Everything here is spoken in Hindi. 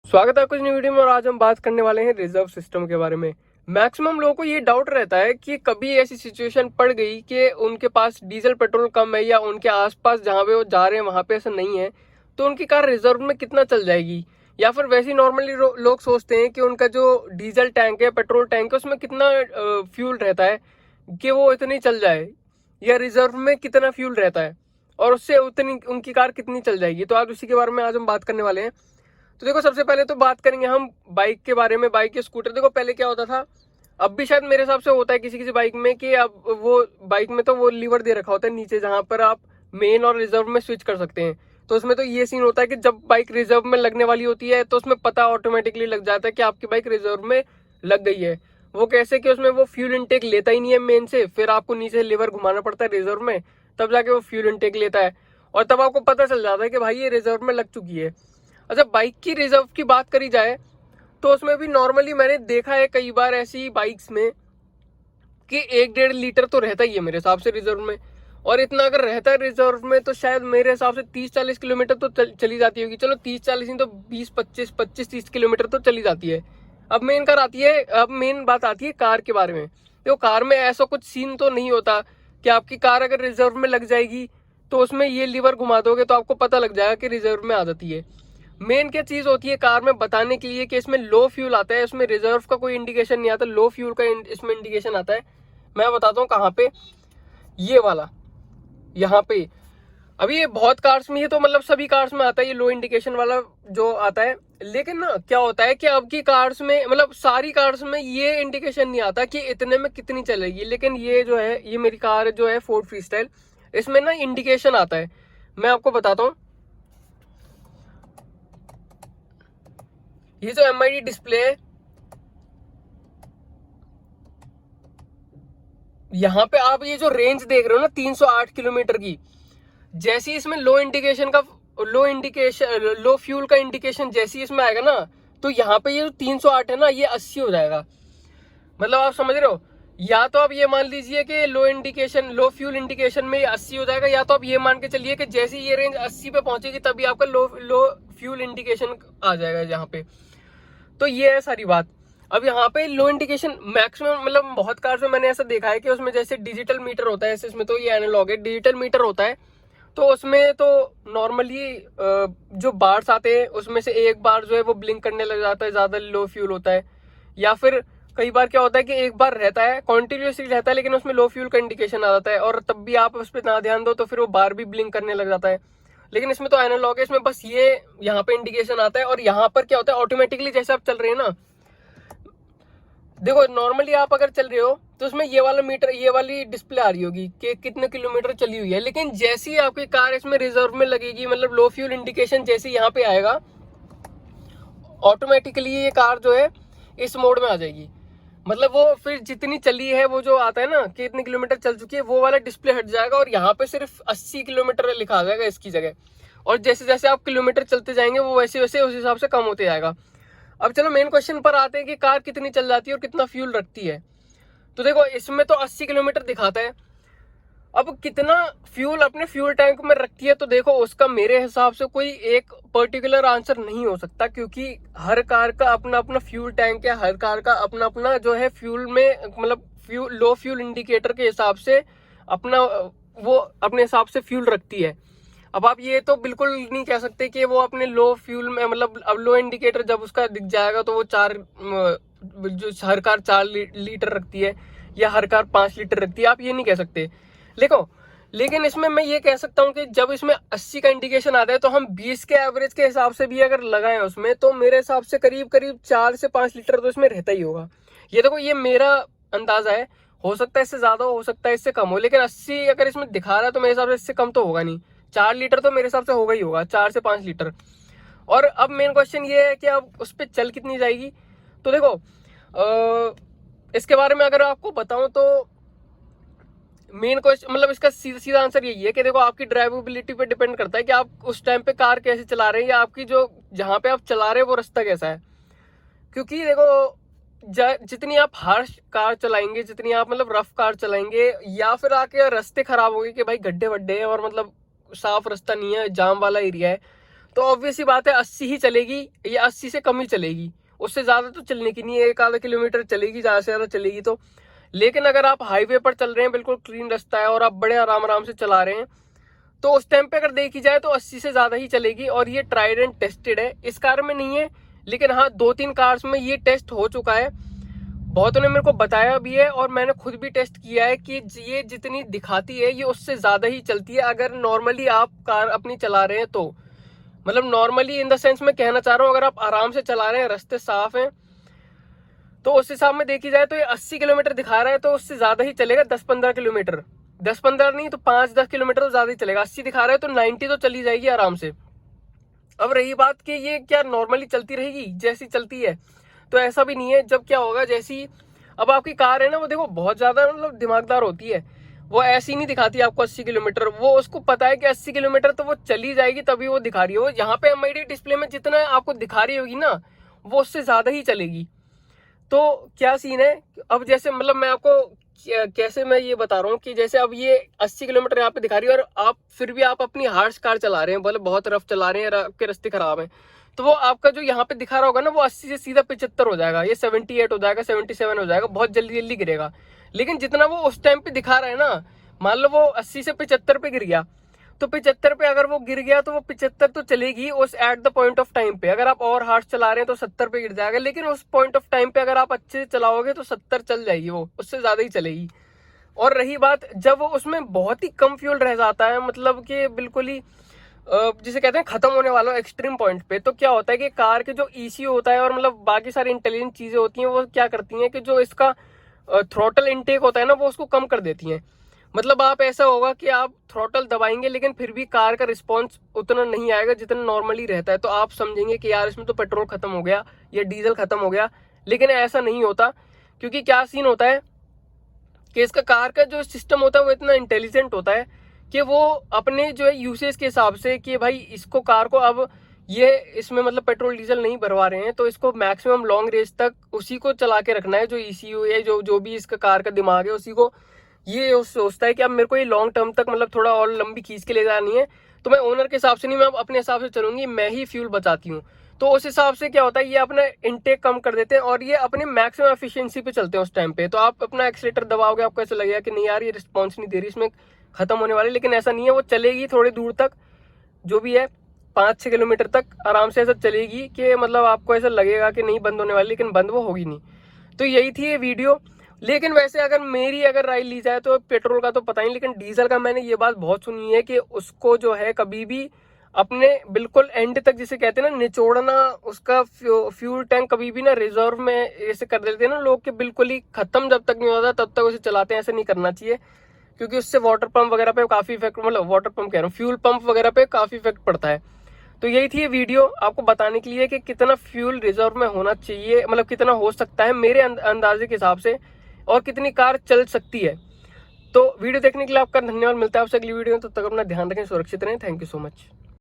स्वागत है कुछ नई वीडियो में। और आज हम बात करने वाले हैं रिजर्व सिस्टम के बारे में। मैक्सिमम लोगों को ये डाउट रहता है कि कभी ऐसी सिचुएशन पड़ गई कि उनके पास डीजल पेट्रोल कम है या उनके आसपास जहां पे वो जा रहे हैं वहां पे ऐसा नहीं है, तो उनकी कार रिजर्व में कितना चल जाएगी। या फिर वैसे ही नॉर्मली लोग सोचते हैं कि उनका जो डीजल टैंक है, पेट्रोल टैंक है, उसमें कितना फ्यूल रहता है कि वो इतनी चल जाए, या रिजर्व में कितना फ्यूल रहता है और उससे उतनी उनकी कार कितनी चल जाएगी। तो आज उसी के बारे में आज हम बात करने वाले हैं। तो देखो, सबसे पहले तो बात करेंगे हम बाइक के बारे में। बाइक के स्कूटर, देखो पहले क्या होता था, अब भी शायद मेरे हिसाब से होता है किसी किसी बाइक में, कि अब वो बाइक में तो वो लीवर दे रखा होता है नीचे, जहां पर आप मेन और रिजर्व में स्विच कर सकते हैं। तो उसमें तो ये सीन होता है कि जब बाइक रिजर्व में लगने वाली होती है तो उसमें पता ऑटोमेटिकली लग जाता है कि आपकी बाइक रिजर्व में लग गई है। वो कैसे कि उसमें वो फ्यूल इनटेक लेता ही नहीं है मेन से, फिर आपको नीचे लीवर घुमाना पड़ता है रिजर्व में, तब जाके वो फ्यूल इनटेक लेता है और तब आपको पता चल जाता है कि भाई ये रिजर्व में लग चुकी है। अच्छा, बाइक की रिजर्व की बात करी जाए तो उसमें भी नॉर्मली मैंने देखा है कई बार ऐसी बाइक्स में कि 1-1.5 लीटर तो रहता ही है मेरे हिसाब से रिजर्व में। और इतना अगर रहता है रिजर्व में तो शायद मेरे हिसाब से 30-40 किलोमीटर तो चली जाती होगी। चलो 30-40 नहीं तो 20-25-25-30 किलोमीटर तो चली जाती है। अब मेन बात आती है कार के बारे में। तो कार में ऐसा कुछ सीन तो नहीं होता कि आपकी कार अगर रिजर्व में लग जाएगी तो उसमें ये लीवर घुमा दोगे तो आपको पता लग जाएगा कि रिजर्व में आ जाती है। मेन क्या चीज होती है कार में बताने के लिए कि इसमें लो फ्यूल आता है, इसमें रिजर्व का कोई इंडिकेशन नहीं आता, लो फ्यूल का इसमें इंडिकेशन आता है। मैं बताता हूँ कहाँ पे, ये वाला, यहाँ पे। अभी ये बहुत कार्स में, ये तो मतलब सभी कार्स में आता है ये लो इंडिकेशन वाला जो आता है। लेकिन ना क्या होता है कि अब की कार्स में, मतलब सारी कार्स में ये इंडिकेशन नहीं आता कि इतने में कितनी चलेगी। लेकिन ये जो है, ये मेरी कार जो है फोर्ड फ्रीस्टाइल, इसमें ना इंडिकेशन आता है। मैं आपको बताता हूँ, ये जो MID डिस्प्ले है, यहाँ पे आप ये जो रेंज देख रहे हो ना 308 किलोमीटर की, जैसी इसमें लो फ्यूल का इंडिकेशन जैसी इसमें आएगा ना, तो यहाँ पे ये जो 308 है ना, ये 80 हो जाएगा। मतलब आप समझ रहे हो, या तो आप ये मान लीजिए कि लो फ्यूल इंडिकेशन में ये 80 हो जाएगा, या तो आप ये मान के चलिए कि जैसे ये रेंज 80 पे पहुंचेगी तभी आपका लो फ्यूल इंडिकेशन आ जाएगा यहाँ पे। तो ये है सारी बात। अब यहाँ पे लो इंडिकेशन मैक्सिमम, मतलब बहुत कार्स में मैंने ऐसा देखा है कि उसमें जैसे डिजिटल मीटर होता है, इसमें तो ये एनालॉग है, डिजिटल मीटर होता है। तो उसमें तो नॉर्मली जो बार्स आते हैं उसमें से एक बार जो है वो ब्लिंक करने लग जाता है, ज्यादा लो फ्यूल होता है। या फिर कई बार क्या होता है कि एक बार रहता है, कॉन्टिन्यूसली रहता है, लेकिन उसमें लो फ्यूल का इंडिकेशन आ जाता है और तब भी आप उस पर ना ध्यान दो तो फिर वो बार भी ब्लिंक करने लग जाता है। लेकिन इसमें तो एनालॉग है, इसमें बस ये यहाँ पे इंडिकेशन आता है। और यहाँ पर क्या होता है, ऑटोमेटिकली जैसे आप चल रहे हैं ना, देखो नॉर्मली आप अगर चल रहे हो तो उसमें ये वाला मीटर, ये वाली डिस्प्ले आ रही होगी कि कितने किलोमीटर चली हुई है। लेकिन जैसी आपकी कार इसमें रिजर्व में लगेगी, मतलब लो फ्यूल इंडिकेशन जैसे यहाँ पे आएगा, ऑटोमेटिकली ये कार जो है इस मोड में आ जाएगी। मतलब वो फिर जितनी चली है, वो जो आता है ना कि इतने किलोमीटर चल चुकी है, वो वाला डिस्प्ले हट जाएगा और यहाँ पे सिर्फ 80 किलोमीटर लिखा आ जाएगा इसकी जगह। और जैसे जैसे आप किलोमीटर चलते जाएंगे वो वैसे वैसे उस हिसाब से कम होते जाएगा। अब चलो मेन क्वेश्चन पर आते हैं कि कार कितनी चल जाती है और कितना फ्यूल रखती है। तो देखो इसमें तो 80 किलोमीटर दिखाता है। अब कितना फ्यूल अपने फ्यूल टैंक में रखती है, तो देखो उसका मेरे हिसाब से कोई एक पर्टिकुलर आंसर नहीं हो सकता, क्योंकि हर कार का अपना अपना फ्यूल टैंक है, हर कार का अपना अपना जो है फ्यूल में, मतलब लो फ्यूल इंडिकेटर के हिसाब से अपना, वो अपने हिसाब से फ्यूल रखती है। अब आप ये तो बिल्कुल नहीं कह सकते कि वो अपने लो फ्यूल में, मतलब अब लो इंडिकेटर जब उसका दिख जाएगा तो वो जो हर कार 4 लीटर रखती है या हर कार 5 लीटर रखती है, आप ये नहीं कह सकते। देखो, लेकिन इसमें मैं ये कह सकता हूँ कि जब इसमें 80 का इंडिकेशन आता है तो हम 20 के एवरेज के हिसाब से भी अगर लगाएं उसमें, तो मेरे हिसाब से करीब करीब 4 से 5 लीटर तो इसमें रहता ही होगा। ये देखो, ये मेरा अंदाजा है, हो सकता है इससे ज्यादा हो सकता है इससे कम हो, लेकिन 80 अगर इसमें दिखा रहा है तो मेरे हिसाब से इससे कम तो होगा नहीं। 4 लीटर तो मेरे हिसाब से होगा ही होगा, 4 से 5 लीटर। और अब मेन क्वेश्चन ये है कि अब उस पर चल कितनी जाएगी। तो देखो इसके बारे में अगर आपको बताऊं तो मेन क्वेश्चन, मतलब इसका सीधा सीधा आंसर यही है कि देखो आपकी ड्राइवेबिलिटी पे डिपेंड करता है कि आप उस टाइम पे कार कैसे चला रहे हैं, या आपकी जो जहां पे आप चला रहे हैं वो रास्ता कैसा है। क्योंकि देखो जितनी आप हार्श कार चलाएंगे, जितनी आप मतलब रफ कार चलाएंगे, या फिर आके रास्ते खराब हो गए कि भाई गड्ढे वड्ढे हैं और मतलब साफ रास्ता नहीं है, जाम वाला एरिया है, तो ऑब्वियस ही बात है 80 ही चलेगी या 80 से कम ही चलेगी, उससे ज्यादा तो चलने की नहीं है। 1 आधा किलोमीटर चलेगी ज्यादा से ज्यादा चलेगी तो। लेकिन अगर आप हाईवे पर चल रहे हैं, बिल्कुल क्लीन रास्ता है और आप बड़े आराम आराम से चला रहे हैं, तो उस टाइम पे अगर देखी जाए तो 80 से ज्यादा ही चलेगी। और ये ट्राइड एंड टेस्टेड है, इस कार में नहीं है, लेकिन हाँ 2-3 कार्स में ये टेस्ट हो चुका है। बहुतों ने मेरे को बताया भी है और मैंने खुद भी टेस्ट किया है कि ये जितनी दिखाती है ये उससे ज्यादा ही चलती है अगर नॉर्मली आप कार अपनी चला रहे हैं तो। मतलब नॉर्मली इन द सेंस मैं कहना चाह रहा हूँ, अगर आप आराम से चला रहे हैं, रास्ते साफ हैं, तो उस हिसाब में देखी जाए तो ये 80 किलोमीटर दिखा रहा है, तो उससे ज्यादा ही चलेगा 10-15 किलोमीटर, 10-15 नहीं तो 5-10 किलोमीटर तो ज्यादा ही चलेगा। 80 दिखा रहा है तो 90 तो चली जाएगी आराम से। अब रही बात कि ये क्या नॉर्मली चलती रहेगी जैसी चलती है, तो ऐसा भी नहीं है। जब क्या होगा, जैसी अब आपकी कार है ना, वो देखो बहुत ज्यादा मतलब दिमागदार होती है, वो ऐसी नहीं दिखाती आपको 80 किलोमीटर, वो उसको पता है कि 80 किलोमीटर तो वो चली जाएगी तभी वो दिखा रही है। वो यहाँ पे एमआईडी डिस्प्ले में जितना आपको दिखा रही होगी ना, वो उससे ज्यादा ही चलेगी। तो क्या सीन है, अब जैसे मतलब मैं आपको कैसे मैं ये बता रहा हूँ कि जैसे अब ये 80 किलोमीटर यहाँ पे दिखा रही है और आप फिर भी आप अपनी हार्श कार चला रहे हैं, बोले बहुत रफ चला रहे हैं, आपके रास्ते खराब हैं, तो वो आपका जो यहाँ पे दिखा रहा होगा ना, वो 80 से सीधा 75 हो जाएगा, ये 78 हो जाएगा, 77 हो जाएगा, बहुत जल्दी जल्दी गिरेगा। लेकिन जितना वो उस टाइम पे दिखा रहा है ना, मान लो वो 80 से 75 पे गिर गया, तो 75 पे अगर वो गिर गया तो वो 75 तो चलेगी उस at the point of time पे। अगर आप और हार्श चला रहे हैं तो 70 पे गिर जाएगा, लेकिन उस पॉइंट ऑफ टाइम पे अगर आप अच्छे से चलाओगे तो 70 चल जाएगी, वो उससे ज्यादा ही चलेगी। और रही बात जब वो उसमें बहुत ही कम फ्यूल रह जाता है, मतलब कि बिल्कुल ही जिसे कहते हैं खत्म होने वाला एक्सट्रीम पॉइंट पे, तो क्या होता है कि कार के जो ईसीयू होता है और मतलब बाकी सारी इंटेलिजेंट चीजें होती हैं, वो क्या करती हैं कि जो इसका थ्रॉटल इनटेक होता है ना, वो उसको कम कर देती हैं। मतलब आप ऐसा होगा कि आप थ्रॉटल दबाएंगे लेकिन फिर भी कार का रिस्पॉन्स उतना नहीं आएगा जितना नॉर्मली रहता है, तो आप समझेंगे कि यार इसमें तो पेट्रोल खत्म हो गया या डीजल खत्म हो गया। लेकिन ऐसा नहीं होता, क्योंकि क्या सीन होता है कि इसका कार का जो सिस्टम होता है वो इतना इंटेलिजेंट होता है कि वो अपने जो है यूसेज के हिसाब से कि भाई इसको कार को अब ये इसमें मतलब पेट्रोल डीजल नहीं भरवा रहे हैं, तो इसको मैक्सिमम लॉन्ग रेंज तक उसी को चला के रखना है। जो ईसीयू है, जो जो भी इसका कार का दिमाग है, उसी को ये सोचता है कि अब मेरे को ये लॉन्ग टर्म तक मतलब थोड़ा और लंबी खींच के ले जानी है, तो मैं ओनर के हिसाब से नहीं, मैं अपने हिसाब से चलूंगी, मैं ही फ्यूल बचाती हूँ। तो उस हिसाब से क्या होता है, ये अपना इनटेक कम कर देते हैं और ये अपने मैक्सिमम एफिशिएंसी पे चलते हैं उस टाइम पे। तो आप अपना एक्सीलेटर दबाओगे, आपको ऐसा लगेगा कि नहीं यार ये रिस्पॉन्स नहीं दे रही, इसमें खत्म होने वाली, लेकिन ऐसा नहीं है, वो चलेगी थोड़ी दूर तक, जो भी है 5-6 किलोमीटर तक आराम से ऐसा चलेगी कि मतलब आपको ऐसा लगेगा कि नहीं बंद होने वाली, लेकिन बंद वो होगी नहीं। तो यही थी ये वीडियो। लेकिन वैसे अगर राय ली जाए तो पेट्रोल का तो पता नहीं, लेकिन डीजल का मैंने ये बात बहुत सुनी है कि उसको जो है कभी भी अपने बिल्कुल एंड तक, जिसे कहते हैं ना निचोड़ना, उसका फ्यूल टैंक कभी भी ना रिजर्व में ऐसे कर देते हैं ना लोग कि बिल्कुल ही खत्म जब तक नहीं होता तब तक उसे चलाते हैं। ऐसे नहीं करना चाहिए, क्योंकि उससे वाटर पंप वगैरह पे काफी इफेक्ट, मतलब वाटर पंप कह रहा हूँ, फ्यूल पंप वगैरह पे काफी इफेक्ट पड़ता है। तो यही थी ये वीडियो आपको बताने के लिए कि कितना फ्यूल रिजर्व में होना चाहिए, मतलब कितना हो सकता है मेरे अंदाजे के हिसाब से, और कितनी कार चल सकती है। तो वीडियो देखने के लिए आपका धन्यवाद। मिलता है आपसे अगली वीडियो में, तब तक अपना ध्यान रखें, सुरक्षित रहें। Thank you so much.